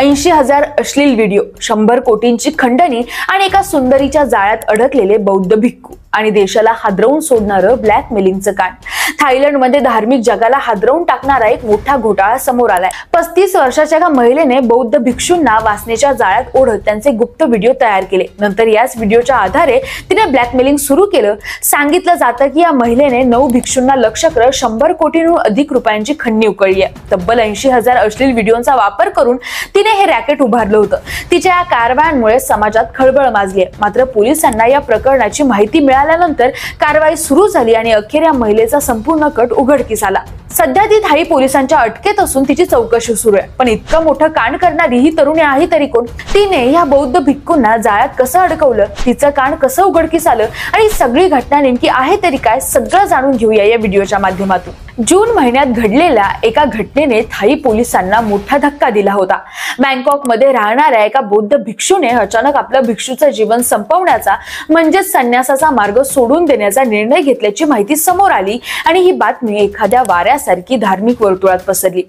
80,000 अश्लील व्हिडिओ, 100 कोटींची खंडणी आणि एका सुंदरीच्या जाळ्यात अडकलेले बौद्ध भिक्खू आणि देशाला हादरवून सोडणारं ब्लॅकमेलिंगचं कांड. थायलंडमध्ये धार्मिक जगाला हादरवून टाकणारा एक मोठा घोटाळा समोर आलाय. 35 वर्षाच्या एका महिलेने बौद्ध भिक्षूंना वासनेच्या जाळ्यात ओढत त्यांचे गुप्त व्हिडिओ तयार केले. नंतर याच व्हिडिओच्या आधारे तिने ब्लॅकमेलिंग सुरू केलं. सांगितलं जातं की या महिलेने 9 भिक्षूंना लक्ष्य करत 100 कोटींहून अधिक रुपयांची खंडणी उकळली आहे. तब्बल 80,000 अश्लील व्हिडिओचा वापर करून तिने हे रॅकेट उभारलं होतं. तिच्या या कारवायांमुळे समाजात खळबळ माजली आहे. मात्र पोलिसांना या प्रकरणाची माहिती मिळाल्यानंतर कारवाई सुरू झाली आणि अखेर या महिलेचा संपूर्ण कट उघडकीस आला. सध्या ती थाई पोलिसांच्या अटकेत असून तिची चौकशी सुरू आहे. पण इतकं मोठं कांड करणारी ही तरुणी आहे तरी कोण? तिने या बौद्ध भिक्खूंना जाळ्यात कसं अडकवलं, तिचं कांड कसं उघडकीस आलं आणि सगळी घटना नेमकी आहे तरी काय, सगळं जाणून घेऊया या व्हिडिओच्या माध्यमातून. जून महिन्यात घडलेल्या एका घटनेने थाई पोलिसांना मोठा धक्का दिला होता. बँकॉक मध्ये राहणाऱ्या एका बौद्ध भिक्षूने अचानक आपलं भिक्षूचं जीवन संपवण्याचा म्हणजे संन्यासाचा मार्ग सोडून देण्याचा निर्णय घेतल्याची माहिती समोर आली आणि ही बातमी एखाद्या वाऱ्यासारखी धार्मिक वर्तुळात पसरली.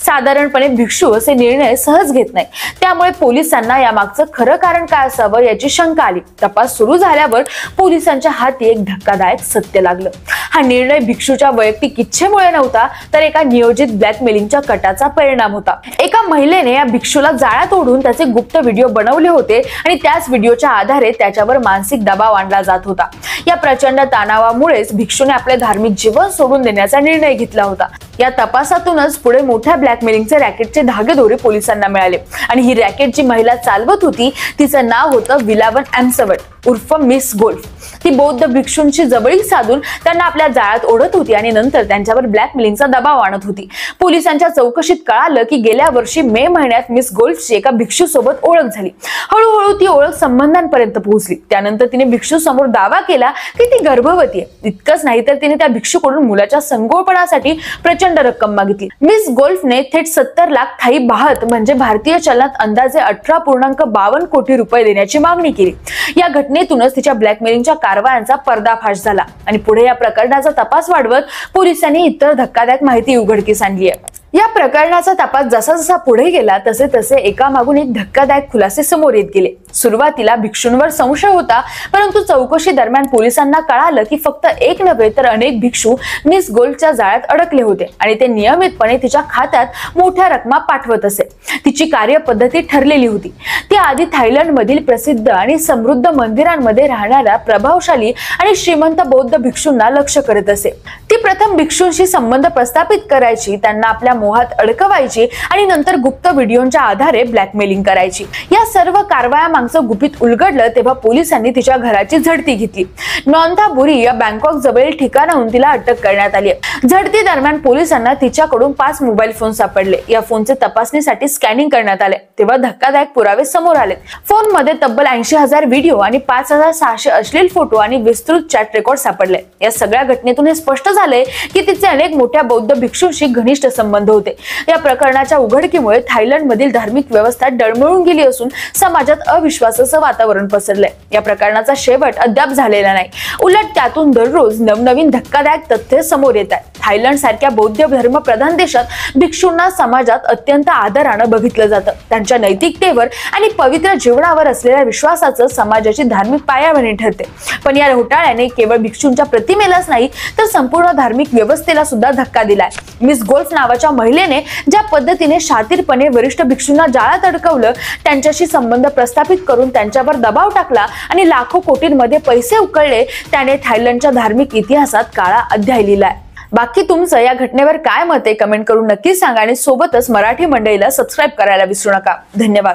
साधारणपणे भिक्षू असे निर्णय सहज घेत नाही, त्यामुळे पोलिसांना यामागचं खरं कारण काय असावं याची शंका आली. तपास सुरू झाल्यावर पोलिसांच्या हाती एक धक्कादायक सत्य लागलं. हा निर्णय भिक्षूच्या वैयक्तिक इच्छेमुळे नव्हता, तर एका नियोजित ब्लॅकमेलिंगच्या कटाचा परिणाम होता. एका महिलेने या भिक्षूला जाळ्यात ओढून त्याचे गुप्त व्हिडिओ बनवले होते आणि त्याच व्हिडिओच्या आधारे त्याच्यावर मानसिक दबाव आणला जात होता. या प्रचंड तणावामुळेच भिक्षूने आपले धार्मिक जीवन सोडून देण्याचा निर्णय घेतला होता. या तपासातूनच पुढे मोठ्या ब्लॅकमेलिंगचे रॅकेटचे धागेदोरे पोलिसांना मिळाले आणि ही रॅकेट जी महिला चालवत होती तिचं नाव होतं विलावन एमसवट उर्फ मिस गोल्फ. ती बौद्ध भिक्षूंची जवळीक साधून त्यांना आपल्या जाळ्यात ओढत होती आणि नंतर त्यांच्यावर ब्लॅकमेलिंगचा दबाव आणत होती. पोलिसांच्या चौकशीत कळालं की गेल्या वर्षी मे महिन्यात मिस गोल्फची एका भिक्षू सोबत ओळख झाली. हळूहळू ती ओळख संबंधांपर्यंत पोहोचली. त्यानंतर तिने भिक्षू समोर दावा केला की ती गर्भवती आहे. इतकंच नाही तर तिने त्या भिक्षूकडून मुलाच्या संगोपनासाठी प्रचंड रक्कम मागितली. मिस गोल्फने थेट 70 लाख थाई बाहत म्हणजे भारतीय चलनात अंदाजे 18.52 कोटी रुपये देण्याची मागणी केली. या घटनेतूनच तिच्या ब्लॅकमेलिंगच्या कारवायांचा पर्दाफाश झाला आणि पुढे या प्रकरणाचा तपास वाढवत पोलिसांनी इतर धक्कादायक माहिती उघडकीस आणली आहे. या प्रकरणाचा तपास जसा जसा पुढे गेला तसे तसे एकामागून एक धक्कादायक खुलासे समोर येत गेले. सुरुवातीला भिक्षूंवर संशय होता, परंतु चौकशी दरम्यान पोलिसांना कळालं की फक्त एक नव्हे तर अनेक भिक्षू मिस गोल्फच्या जाळ्यात अडकले होते आणि ते नियमितपणे तिच्या खात्यात मोठ्या रकमा पाठवत असे. तिची कार्यपद्धती ठरलेली होती. ती आधी थायलंडमधील प्रसिद्ध आणि समृद्ध मंदिरांमध्ये राहणाऱ्या प्रभावशाली आणि श्रीमंत बौद्ध भिक्षूंना लक्ष्य करत असे. ती प्रथम भिक्षूंशी संबंध प्रस्थापित करायची, त्यांना आपल्या मोहात अडकवायची आणि नंतर गुप्त व्हिडिओच्या आधारे ब्लॅकमेलिंग करायची. या सर्व कारवायामागचं गुपित उलगडलं तेव्हा पोलिसांनी तिच्या घराची झडती घेतली. नॉन्थाबुरी या बँकॉक जवळील ठिकाणाहून तिला अटक करण्यात आली. झडती दरम्यान पोलिसांना तिच्याकडून 5 मोबाईल फोन सापडले. या फोनचे तपासणीसाठी स्कॅनिंग करण्यात आले तेव्हा धक्कादायक पुरावे समोर आले. फोनमध्ये तब्बल 80,000 व्हिडिओ आणि 5,600 अश्लील फोटो आणि विस्तृत चॅट रेकॉर्ड सापडले. या सगळ्या घटनेतून हे स्पष्ट झाले की तिचे अनेक मोठ्या बौद्ध भिक्षूंशी घनिष्ठ संबंध होते. या प्रकरणाच्या उघडकीमुळे थायलंडमधील धार्मिक व्यवस्था डळमळून गेली असून समाजात अविश्वासाचं वातावरण पसरलंय. या प्रकरणाचा शेवट अद्याप झालेला नाही. उलट त्यातून दररोज नवनवीन धक्कादायक तथ्ये समोर येत आहेत. थायलंड सारख्या बौद्ध धर्मप्रधान देशात भिक्षूंना समाजात अत्यंत आदरानं बघितलं जातं. त्यांच्या नैतिकतेवर आणि पवित्र जीवनावर असलेल्या विश्वासाचं समाजाची धार्मिक पायाभरणी ठरते. पण या घोटाळ्याने केवळ भिक्षूंच्या प्रतिमेलाच नाही तर संपूर्ण धार्मिक व्यवस्थेला सुद्धा धक्का दिलाय. मिस गोल्फ नावाच्या महिलेने ज्या पद्धतीने शातीरपणे वरिष्ठ भिक्षूंना जाळ्यात अडकवलं, त्यांच्याशी संबंध प्रस्थापित करून त्यांच्यावर दबाव टाकला आणि लाखो कोटींमध्ये पैसे उकळले, त्याने थायलंडच्या धार्मिक इतिहासात काळा अध्याय लिहिलाय. बाकी तुमचं या घटनेवर काय मत आहे कमेंट करून नक्की सांगा आणि सोबतच मराठी मंडळीला सबस्क्राईब करायला विसरू नका. धन्यवाद.